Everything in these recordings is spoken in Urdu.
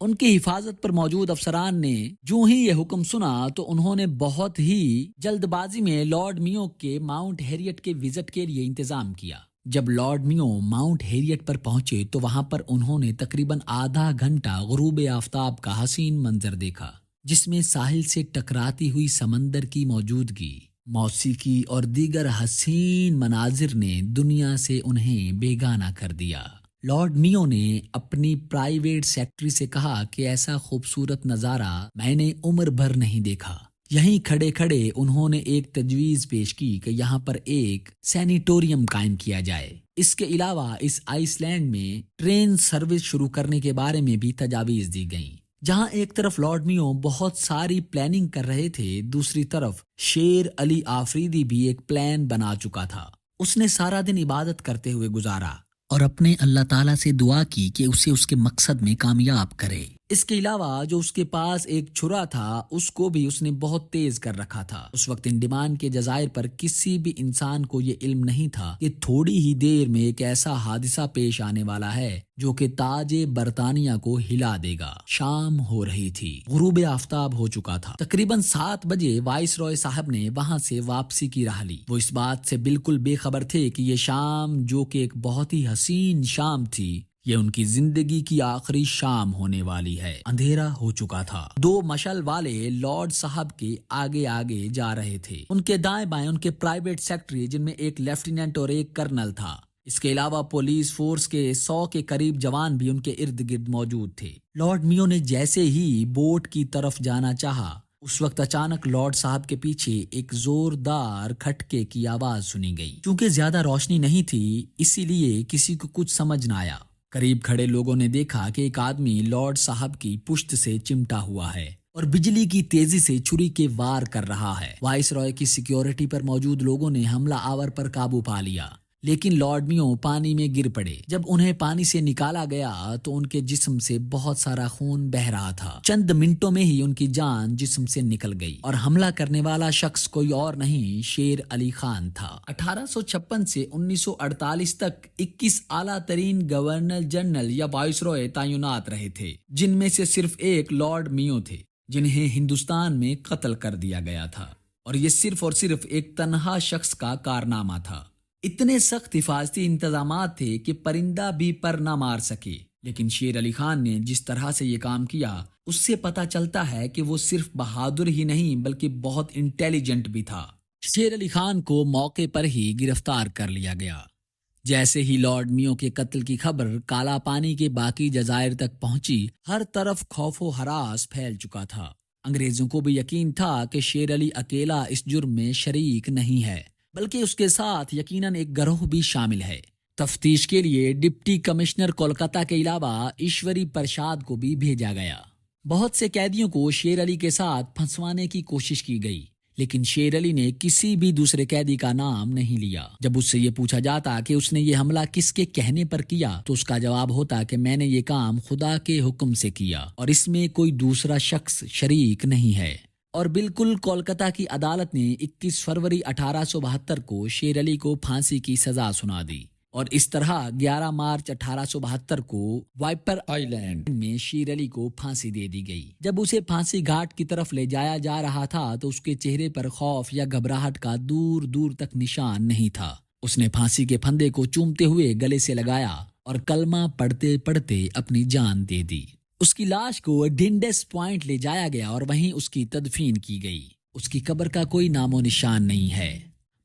ان کی حفاظت پر موجود افسران نے جو ہی یہ حکم سنا تو انہوں نے بہت ہی جلد بازی میں لارڈ میو کے ماؤنٹ ہیریٹ کے وزٹ کے لیے انتظام کیا۔ جب لارڈ میو ماؤنٹ ہیریٹ پر پہنچے تو وہاں پر انہوں نے تقریباً آدھا گھنٹہ غروب آفتاب کا حسین منظر دیکھا، جس میں ساحل سے ٹکراتی ہوئی سمندر کی موجودگی، موسیقی اور دیگر حسین مناظر نے دنیا سے انہیں بیگانہ کر دیا۔ لارڈ میو نے اپنی پرائیویٹ سیکرٹری سے کہا کہ ایسا خوبصورت نظارہ میں نے عمر بھر نہیں دیکھا۔ یہیں کھڑے کھڑے انہوں نے ایک تجویز پیش کی کہ یہاں پر ایک سینیٹوریم قائم کیا جائے۔ اس کے علاوہ اس آئس لینڈ میں ٹرین سروس شروع کرنے کے بارے میں بھی تجاویز دی گئیں۔ جہاں ایک طرف لارڈ میو بہت ساری پلاننگ کر رہے تھے، دوسری طرف شیر علی آفریدی بھی ایک پلان بنا چکا تھا۔ اس نے سارا دن عبادت کرتے ہوئے گزارا اور اپنے اللہ تعالیٰ سے دعا کی کہ اسے اس کے مقصد میں کامیاب کرے۔ اس کے علاوہ جو اس کے پاس ایک چھرا تھا اس کو بھی اس نے بہت تیز کر رکھا تھا۔ اس وقت انڈمان کے جزائر پر کسی بھی انسان کو یہ علم نہیں تھا کہ تھوڑی ہی دیر میں ایک ایسا حادثہ پیش آنے والا ہے جو کہ تاج برطانیہ کو ہلا دے گا۔ شام ہو رہی تھی، غروب آفتاب ہو چکا تھا۔ تقریباً 7 بجے وائس رائے صاحب نے وہاں سے واپسی کی راہ لی۔ وہ اس بات سے بالکل بے خبر تھے کہ یہ شام، جو کہ ایک بہت ہی حسین شام تھی، یہ ان کی زندگی کی آخری شام ہونے والی ہے۔ اندھیرا ہو چکا تھا۔ 2 مشعل والے لارڈ صاحب کے آگے آگے جا رہے تھے، ان کے دائیں بائیں ان کے پرائیویٹ سیکرٹری، جن میں ایک لیفٹیننٹ اور ایک کرنل تھا۔ اس کے علاوہ پولیس فورس کے 100 کے قریب جوان بھی ان کے ارد گرد موجود تھے۔ لارڈ میو نے جیسے ہی بوٹ کی طرف جانا چاہا، اس وقت اچانک لارڈ صاحب کے پیچھے ایک زوردار کھٹکے کی آواز سنی گئی۔ چونکہ زیادہ روشنی نہیں تھی، اسی لیے کسی کو کچھ سمجھ نہ آیا۔ قریب کھڑے لوگوں نے دیکھا کہ ایک آدمی لارڈ صاحب کی پشت سے چمٹا ہوا ہے اور بجلی کی تیزی سے چھری کے وار کر رہا ہے۔ وائس رائے کی سیکیورٹی پر موجود لوگوں نے حملہ آور پر قابو پا لیا، لیکن لارڈ میو پانی میں گر پڑے۔ جب انہیں پانی سے نکالا گیا تو ان کے جسم سے بہت سارا خون بہہ رہا تھا۔ چند منٹوں میں ہی ان کی جان جسم سے نکل گئی اور حملہ کرنے والا شخص کوئی اور نہیں، شیر علی خان تھا۔ 1856 سے 1948 تک 21 اعلیٰ ترین گورنر جنرل یا وائس رائے تعینات رہے تھے، جن میں سے صرف ایک لارڈ میو تھے، جنہیں ہندوستان میں قتل کر دیا گیا تھا، اور یہ صرف اور صرف ایک تنہا شخص کا کارنامہ تھا۔ اتنے سخت حفاظتی انتظامات تھے کہ پرندہ بھی پر نہ مار سکے، لیکن شیر علی خان نے جس طرح سے یہ کام کیا، اس سے پتہ چلتا ہے کہ وہ صرف بہادر ہی نہیں بلکہ بہت انٹیلیجنٹ بھی تھا۔ شیر علی خان کو موقع پر ہی گرفتار کر لیا گیا۔ جیسے ہی لارڈ میو کے قتل کی خبر کالا پانی کے باقی جزائر تک پہنچی، ہر طرف خوف و ہراس پھیل چکا تھا۔ انگریزوں کو بھی یقین تھا کہ شیر علی اکیلا اس جرم میں شریک نہیں ہے، بلکہ اس کے ساتھ یقیناً ایک گروہ بھی شامل ہے۔ تفتیش کے لیے ڈپٹی کمشنر کولکتہ کے علاوہ ایشوری پرساد کو بھی بھیجا گیا۔ بہت سے قیدیوں کو شیر علی کے ساتھ پھنسوانے کی کوشش کی گئی، لیکن شیر علی نے کسی بھی دوسرے قیدی کا نام نہیں لیا۔ جب اس سے یہ پوچھا جاتا کہ اس نے یہ حملہ کس کے کہنے پر کیا، تو اس کا جواب ہوتا کہ میں نے یہ کام خدا کے حکم سے کیا اور اس میں کوئی دوسرا شخص شریک نہیں ہے۔ اور بالکل کولکتہ کی عدالت نے 21 فروری 1872 کو شیر علی کو پھانسی کی سزا سنا دی، اور اس طرح 11 مارچ 1872 کو وائپر آئی لینڈ میں شیر علی کو پھانسی دے دی گئی۔ جب اسے پھانسی گھاٹ کی طرف لے جایا جا رہا تھا تو اس کے چہرے پر خوف یا گھبراہٹ کا دور دور تک نشان نہیں تھا۔ اس نے پھانسی کے پھندے کو چومتے ہوئے گلے سے لگایا اور کلمہ پڑھتے پڑھتے اپنی جان دے دی۔ اس کی لاش کو ڈنڈس پوائنٹ لے جایا گیا اور وہیں اس کی تدفین کی گئی۔ اس کی قبر کا کوئی نام و نشان نہیں ہے۔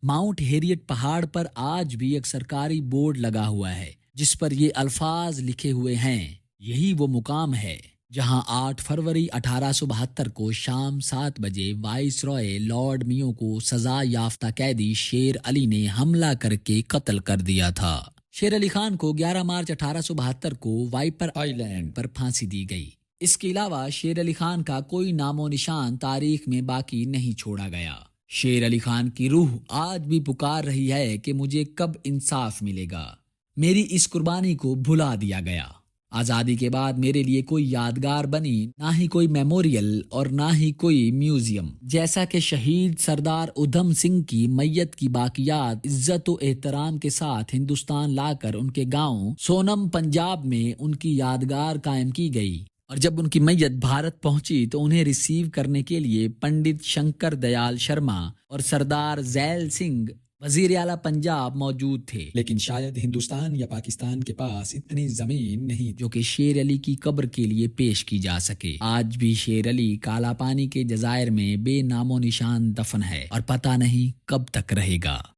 ماؤنٹ ہیریٹ پہاڑ پر آج بھی ایک سرکاری بورڈ لگا ہوا ہے جس پر یہ الفاظ لکھے ہوئے ہیں، یہی وہ مقام ہے جہاں 8 فروری 1872 کو شام 7 بجے وائس رائے لارڈ میو کو سزا یافتہ قیدی شیر علی نے حملہ کر کے قتل کر دیا تھا۔ شیر علی خان کو 11 مارچ 1872 کو وائپر آئی لینڈ پر پھانسی دی گئی۔ اس کے علاوہ شیر علی خان کا کوئی نام و نشان تاریخ میں باقی نہیں چھوڑا گیا۔ شیر علی خان کی روح آج بھی پکار رہی ہے کہ مجھے کب انصاف ملے گا۔ میری اس قربانی کو بھلا دیا گیا۔ آزادی کے بعد میرے لیے کوئی یادگار بنی نہ ہی کوئی میموریل اور نہ ہی کوئی میوزیم، جیسا کہ شہید سردار ادھم سنگھ کی میت کی باقیات عزت و احترام کے ساتھ ہندوستان لا کر ان کے گاؤں سونم پنجاب میں ان کی یادگار قائم کی گئی، اور جب ان کی میت بھارت پہنچی تو انہیں ریسیو کرنے کے لیے پنڈت شنکر دیال شرما اور سردار ذیل سنگھ وزیر اعلیٰ پنجاب موجود تھے، لیکن شاید ہندوستان یا پاکستان کے پاس اتنی زمین نہیں جو کہ شیر علی کی قبر کے لیے پیش کی جا سکے۔ آج بھی شیر علی کالا پانی کے جزائر میں بے نام و نشان دفن ہے اور پتہ نہیں کب تک رہے گا۔